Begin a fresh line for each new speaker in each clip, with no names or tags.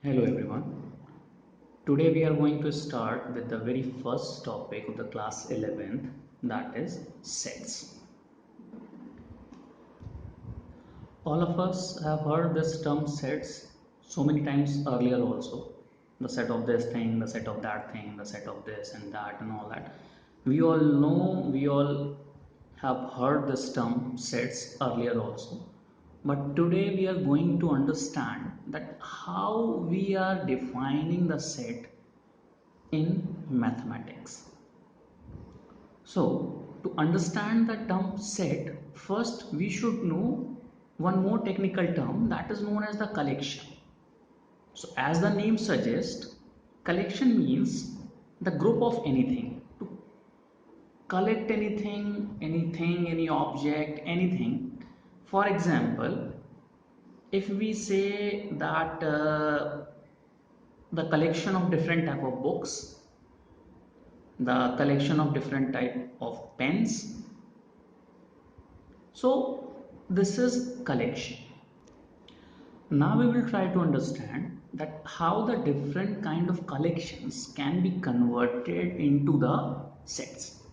Hello everyone. Today we are going to start with the very first topic of the class 11th, that is sets. All of us have heard this term sets so many times earlier also. The set of this thing, the set of that thing, the set of this and that and all that. We all know, we all have heard this term sets earlier also. But today we are going to understand that how we are defining the set in mathematics. So, to understand the term set, first we should know one more technical term that is known as the collection. So, as the name suggests, collection means the group of anything. To collect anything, any object, anything. For example, if we say that the collection of different type of books, the collection of different type of pens, so this is collection. Now we will try to understand that how the different kind of collections can be converted into the sets.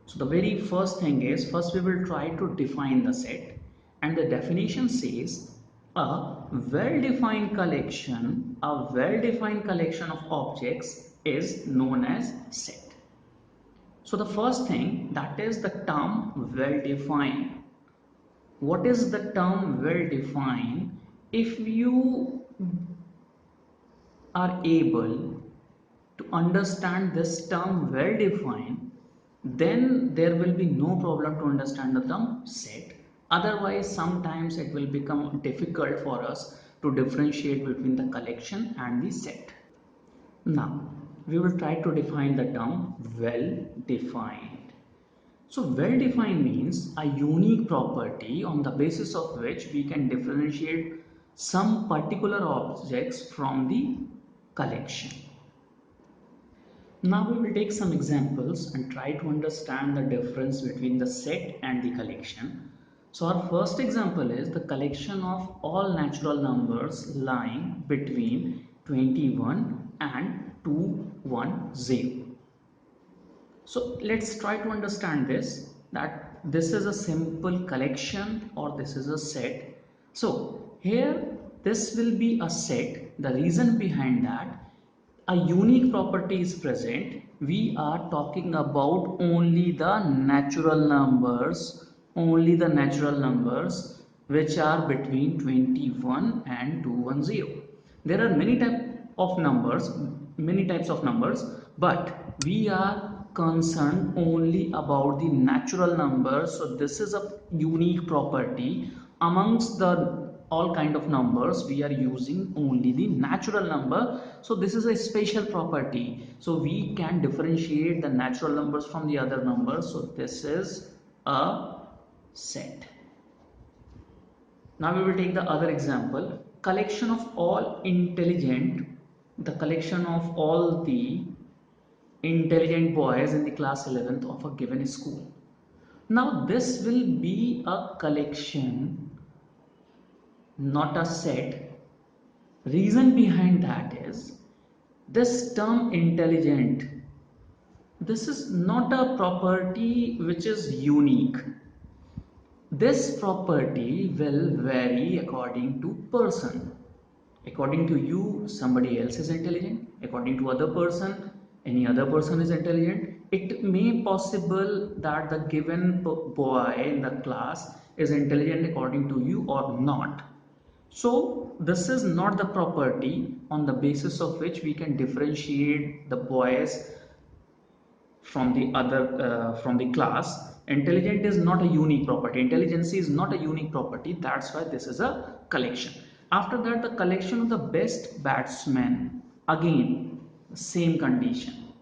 So the very first thing is, first we will try to define the set, and the definition says a well-defined collection of objects is known as set. So the first thing, that is the term well defined. What is the term well defined? If you are able to understand this term well defined, then there will be no problem to understand the term set. Otherwise, sometimes it will become difficult for us to differentiate between the collection and the set. Now, we will try to define the term well defined. So well-defined means a unique property on the basis of which we can differentiate some particular objects from the collection. Now we will take some examples and try to understand the difference between the set and the collection. So our first example is the collection of all natural numbers lying between 21 and 210. So let's try to understand this, that this is a simple collection or this is a set. So here this will be a set. The reason behind that, a unique property is present. We are talking about only the natural numbers which are between 21 and 210. There are many types of numbers, but we are concerned only about the natural numbers. So this is a unique property. Amongst the all kind of numbers, we are using only the natural number. So this is a special property, so we can differentiate the natural numbers from the other numbers. So this is a set. Now we will take the other example, collection of all intelligent, the collection of all the intelligent boys in the class 11th of a given school. Now this will be a collection, not a set. Reason behind that is, this term intelligent, this is not a property which is unique. This property will vary according to person. According to you, somebody else is intelligent. According to other person, any other person is intelligent. It may possible that the given boy in the class is intelligent according to you or not. So this is not the property on the basis of which we can differentiate the boys from the other from the class. Intelligent is not a unique property, intelligence is not a unique property. That's why this is a collection. After that, the collection of the best batsmen, again same condition.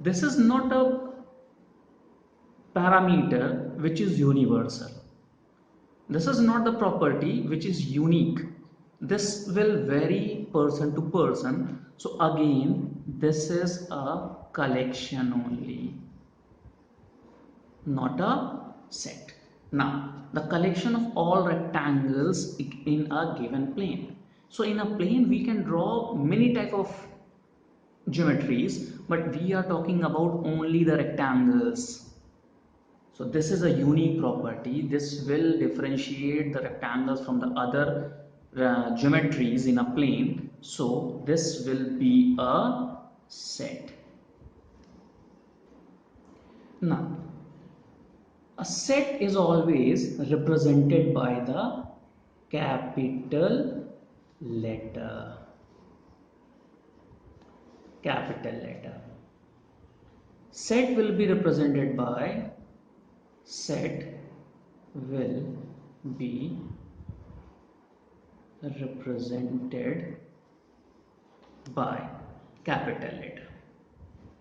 This is not a parameter which is universal. This is not the property which is unique. This will vary person to person. So again, this is a collection only, not a set. Now, the collection of all rectangles in a given plane. So in a plane we can draw many type of geometries, but we are talking about only the rectangles. So this is a unique property. This will differentiate the rectangles from the other geometries in a plane. So this will be a set. Now, a set is always represented by the capital letter. Capital letter. Set will be represented by capital letter,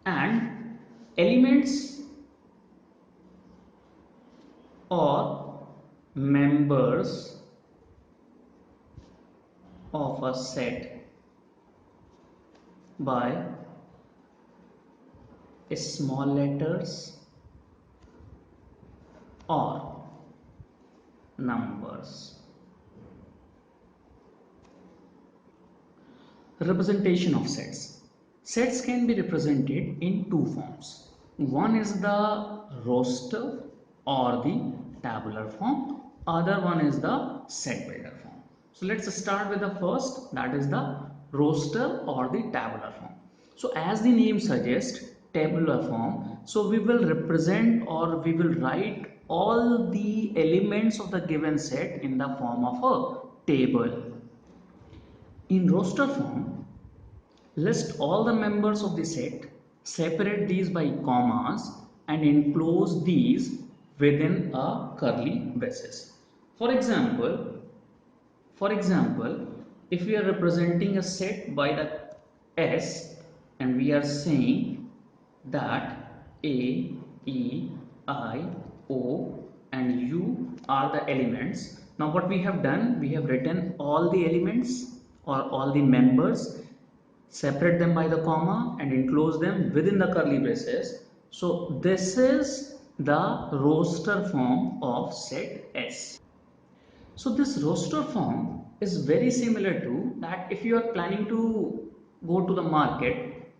and elements or members of a set by small letters or numbers. Representation of sets. Sets can be represented in two forms. One is the roster or the tabular form. Other one is the set builder form. So let's start with the first, that is the roster or the tabular form. So as the name suggests, tabular form, so we will represent or we will write all the elements of the given set in the form of a table. In roster form, list all the members of the set, separate these by commas, and enclose these within a curly braces. For example, if we are representing a set by the S and we are saying that A, E, I, O and U are the elements. Now what we have done, we have written all the elements or all the members, separate them by the comma and enclose them within the curly braces. So this is the roster form of set S. So this roster form is very similar to that if you are planning to go to the market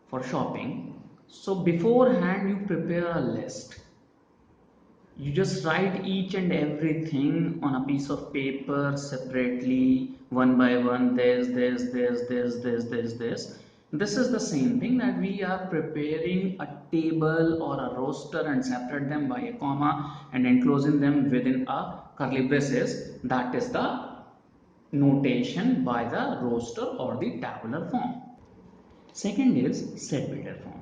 for shopping. So beforehand you prepare a list. You just write each and everything on a piece of paper separately, one by one, this. This is the same thing that we are preparing a table or a roster and separate them by a comma and enclosing them within a curly braces. That is the notation by the roster or the tabular form. Second is set builder form.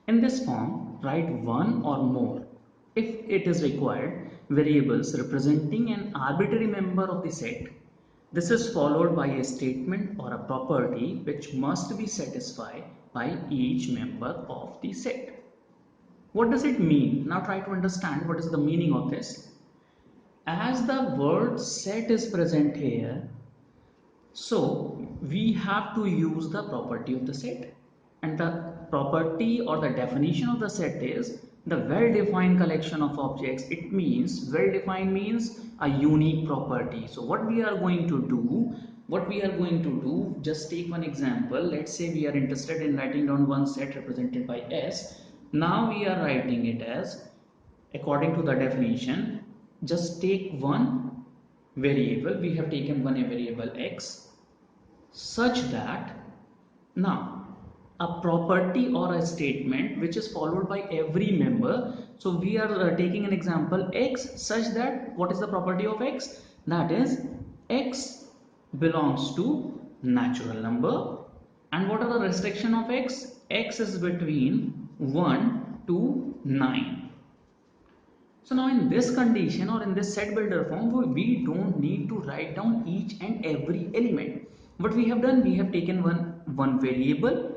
In this form, write one or more, if it is required, variables representing an arbitrary member of the set. This is followed by a statement or a property which must be satisfied by each member of the set. What does it mean? Now try to understand what is the meaning of this. As the word set is present here, so we have to use the property of the set, and the property or the definition of the set is the well-defined collection of objects. It means well-defined means a unique property. So what we are going to do, just take one example. Let's say we are interested in writing down one set represented by S. Now we are writing it as, according to the definition, just take one variable. We have taken one variable X, such that now a property or a statement which is followed by every member. So we are taking an example X, such that what is the property of X? That is X belongs to natural number. And what are the restriction of X? X is between 1 to 9. So now in this condition or in this set builder form, we don't need to write down each and every element. What we have done, we have taken one variable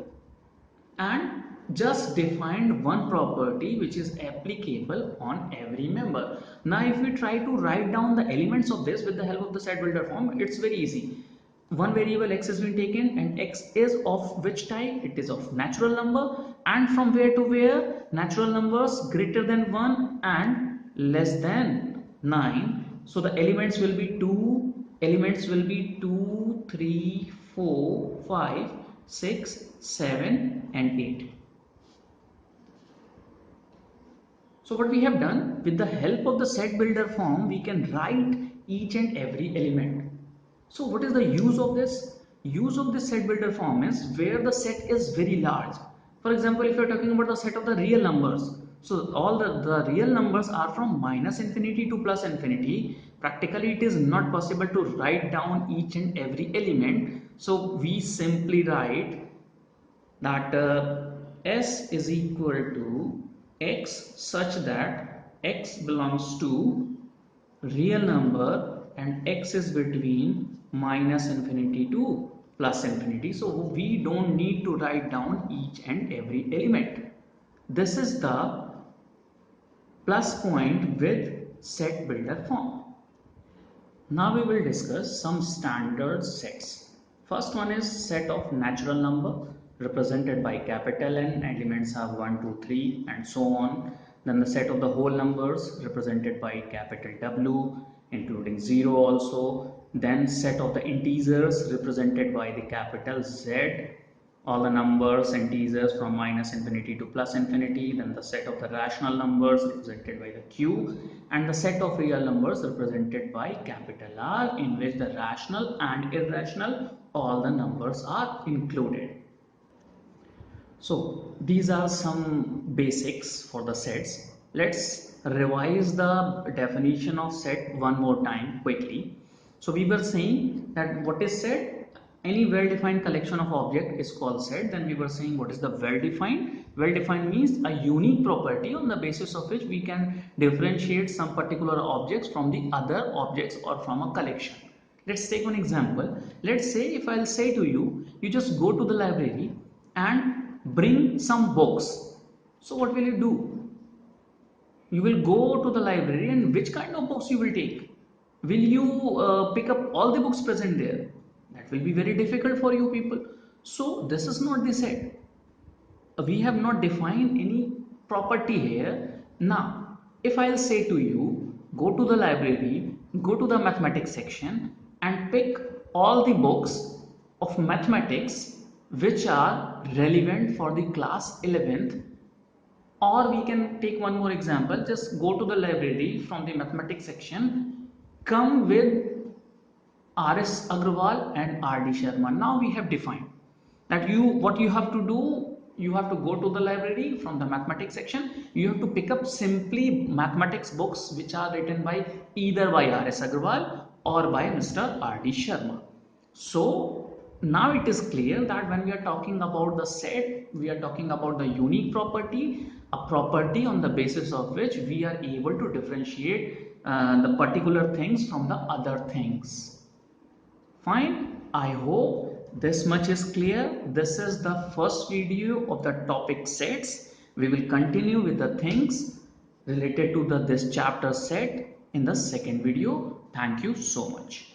and just defined one property which is applicable on every member. Now if we try to write down the elements of this with the help of the set builder form, it's very easy. One variable X has been taken and X is of which type? It is of natural number, and from where to where? Natural numbers greater than 1 and less than 9. So the elements will be 2, elements will be 2, 3, 4, 5, 6, 7 and 8. So what we have done, with the help of the set builder form, we can write each and every element. So what is the use of this? Use of this set builder form is where the set is very large. For example, if you are talking about the set of the real numbers, so all the real numbers are from minus infinity to plus infinity. Practically it is not possible to write down each and every element. So we simply write that S is equal to X such that X belongs to real number and X is between minus infinity to plus infinity. So we don't need to write down each and every element. This is the plus point with set builder form. Now we will discuss some standard sets. First one is set of natural number represented by capital N, elements have 1, 2, 3 and so on. Then the set of the whole numbers represented by capital W including 0 also. Then set of the integers represented by the capital Z, all the numbers and integers from minus infinity to plus infinity. Then the set of the rational numbers represented by the Q, and the set of real numbers represented by capital R, in which the rational and irrational all the numbers are included. So these are some basics for the sets. Let's revise the definition of set one more time quickly. So we were saying that what is set? Any well-defined collection of object is called set. Then we were saying what is the well-defined? Well-defined means a unique property on the basis of which we can differentiate some particular objects from the other objects or from a collection. Let's take one example. Let's say if I'll say to you, you just go to the library and bring some books. So what will you do? You will go to the library, and which kind of books you will take? Will you pick up all the books present there? That will be very difficult for you people. So this is not the set. We have not defined any property here. Now, if I'll say to you, go to the library, go to the mathematics section and pick all the books of mathematics which are relevant for the class 11th, or we can take one more example, just go to the library from the mathematics section, come with R.S. Agrawal and R.D. Sharma. Now we have defined that what you have to do, you have to go to the library from the mathematics section, you have to pick up simply mathematics books which are written by either by R.S. Agrawal or by Mr. R.D. Sharma. So now it is clear that when we are talking about the set, we are talking about the unique property, a property on the basis of which we are able to differentiate the particular things from the other things. Fine, I hope this much is clear. This is the first video of the topic sets. We will continue with the things related to this chapter set in the second video. Thank you so much.